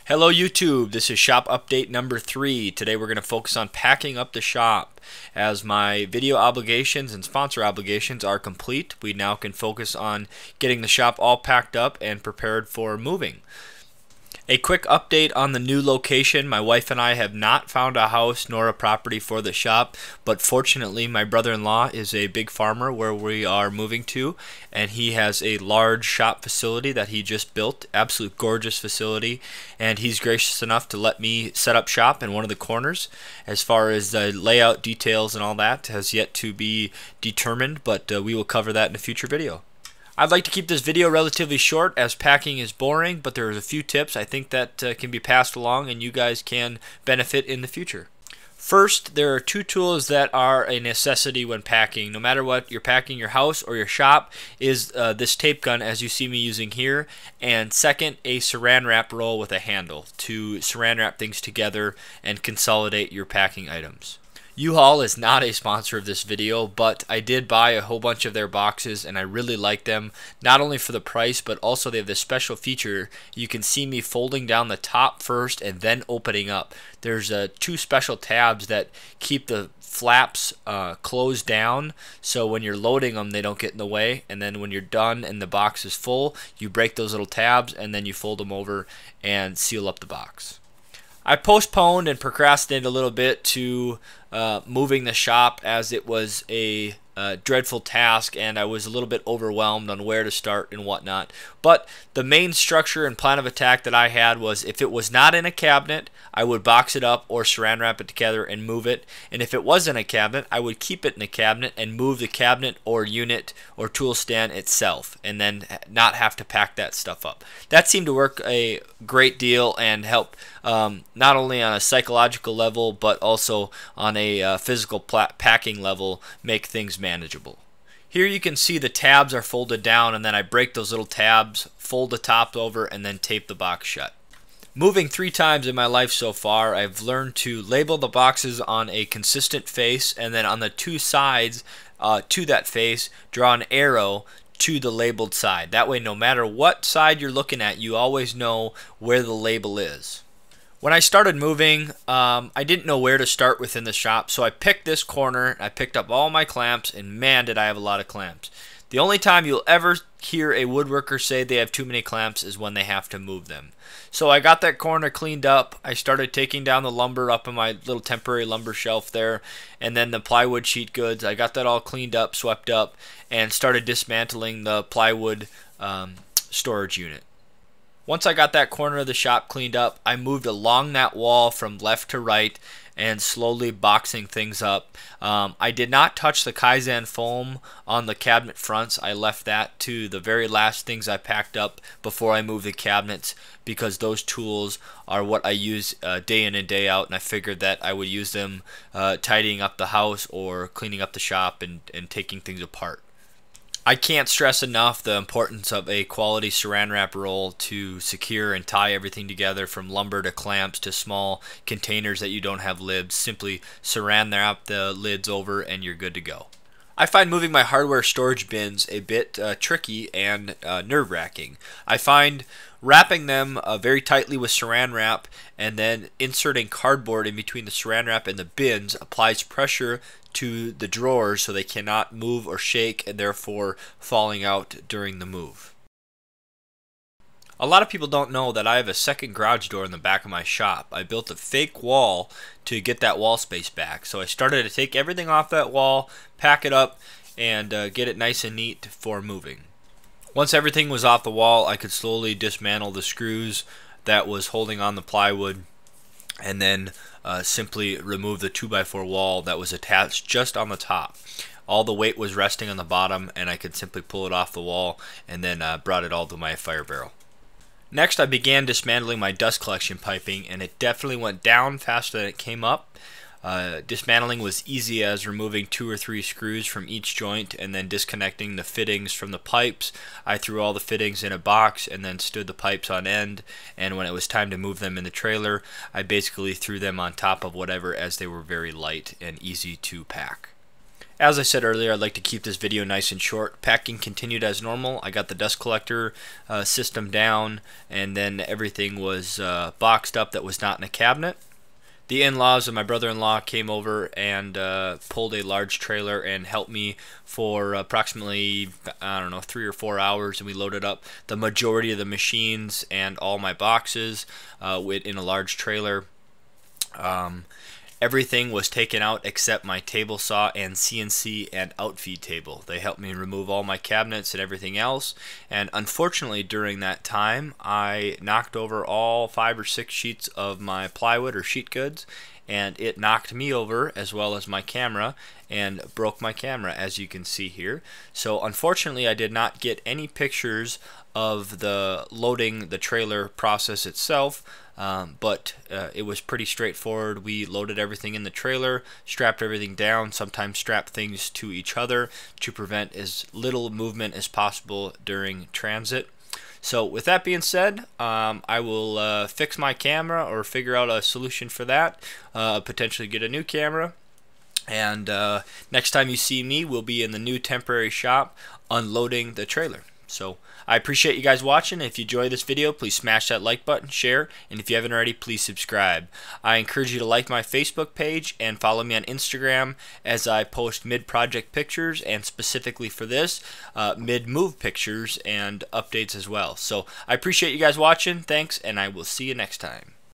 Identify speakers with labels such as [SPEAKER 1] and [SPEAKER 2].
[SPEAKER 1] Hello YouTube, this is shop update number 3. Today we're going to focus on packing up the shop. As my video obligations and sponsor obligations are complete, we now can focus on getting the shop all packed up and prepared for moving. A quick update on the new location. My wife and I have not found a house nor a property for the shop, but fortunately my brother-in-law is a big farmer where we are moving to, and he has a large shop facility that he just built. Absolute gorgeous facility, and he's gracious enough to let me set up shop in one of the corners. As far as the layout details and all that has yet to be determined, but we will cover that in a future video. I'd like to keep this video relatively short as packing is boring, but there's a few tips I think that can be passed along and you guys can benefit in the future. First, there are two tools that are a necessity when packing. No matter what you're packing, your house or your shop, is this tape gun as you see me using here, and second, a saran wrap roll with a handle to saran wrap things together and consolidate your packing items. U-Haul is not a sponsor of this video, but I did buy a whole bunch of their boxes and I really like them, not only for the price, but also they have this special feature. You can see me folding down the top first and then opening up. There's two special tabs that keep the flaps closed down, so when you're loading them they don't get in the way, and then when you're done and the box is full, you break those little tabs and then you fold them over and seal up the box. I postponed and procrastinated a little bit to moving the shop, as it was a dreadful task and I was a little bit overwhelmed on where to start and whatnot. But the main structure and plan of attack that I had was, if it was not in a cabinet, I would box it up or saran wrap it together and move it. And if it was in a cabinet, I would keep it in a cabinet and move the cabinet or unit or tool stand itself, and then not have to pack that stuff up. That seemed to work a great deal and help not only on a psychological level but also on a physical packing level make things manageable. Here you can see the tabs are folded down, and then I break those little tabs, fold the top over, and then tape the box shut. Moving 3 times in my life so far, I've learned to label the boxes on a consistent face, and then on the 2 sides to that face, draw an arrow to the labeled side. That way, no matter what side you're looking at, you always know where the label is. When I started moving, I didn't know where to start within the shop, so I picked this corner, I picked up all my clamps, and man did I have a lot of clamps. The only time you'll ever hear a woodworker say they have too many clamps is when they have to move them. So I got that corner cleaned up. I started taking down the lumber up in my little temporary lumber shelf there, and then the plywood sheet goods. I got that all cleaned up, swept up, and started dismantling the plywood storage unit. Once I got that corner of the shop cleaned up, I moved along that wall from left to right and slowly boxing things up. I did not touch the Kaizen foam on the cabinet fronts. I left that to the very last things I packed up before I moved the cabinets, because those tools are what I use day in and day out, and I figured that I would use them tidying up the house or cleaning up the shop and taking things apart. I can't stress enough the importance of a quality saran wrap roll to secure and tie everything together, from lumber to clamps to small containers that you don't have lids. Simply saran wrap the lids over and you're good to go. I find moving my hardware storage bins a bit tricky and nerve-wracking. I find wrapping them very tightly with saran wrap and then inserting cardboard in between the saran wrap and the bins applies pressure to the drawers so they cannot move or shake, and therefore falling out during the move. A lot of people don't know that I have a second garage door in the back of my shop. I built a fake wall to get that wall space back. So I started to take everything off that wall, pack it up, and get it nice and neat for moving. Once everything was off the wall, I could slowly dismantle the screws that was holding on the plywood, and then simply remove the 2x4 wall that was attached just on the top. All the weight was resting on the bottom, and I could simply pull it off the wall and then brought it all to my fire barrel. Next, I began dismantling my dust collection piping, and it definitely went down faster than it came up. Dismantling was easy as removing 2 or 3 screws from each joint and then disconnecting the fittings from the pipes. I threw all the fittings in a box and then stood the pipes on end, and when it was time to move them in the trailer, I basically threw them on top of whatever, as they were very light and easy to pack. As I said earlier, I'd like to keep this video nice and short. Packing continued as normal. I got the dust collector system down, and then everything was boxed up that was not in a cabinet. The in-laws of my brother-in-law came over and pulled a large trailer and helped me for approximately, I don't know, 3 or 4 hours, and we loaded up the majority of the machines and all my boxes in a large trailer. Everything was taken out except my table saw and CNC and outfeed table. They helped me remove all my cabinets and everything else, and unfortunately during that time I knocked over all 5 or 6 sheets of my plywood or sheet goods, and it knocked me over as well as my camera and broke my camera, as you can see here. So unfortunately I did not get any pictures of the loading the trailer process itself, but it was pretty straightforward. We loaded everything in the trailer, strapped everything down, sometimes strapped things to each other to prevent as little movement as possible during transit. So with that being said, I will fix my camera or figure out a solution for that, potentially get a new camera. And next time you see me, we'll be in the new temporary shop unloading the trailer. So I appreciate you guys watching. If you enjoyed this video, please smash that like button, share, and if you haven't already, please subscribe. I encourage you to like my Facebook page and follow me on Instagram as I post mid-project pictures, and specifically for this, mid-move pictures and updates as well. So I appreciate you guys watching. Thanks, and I will see you next time.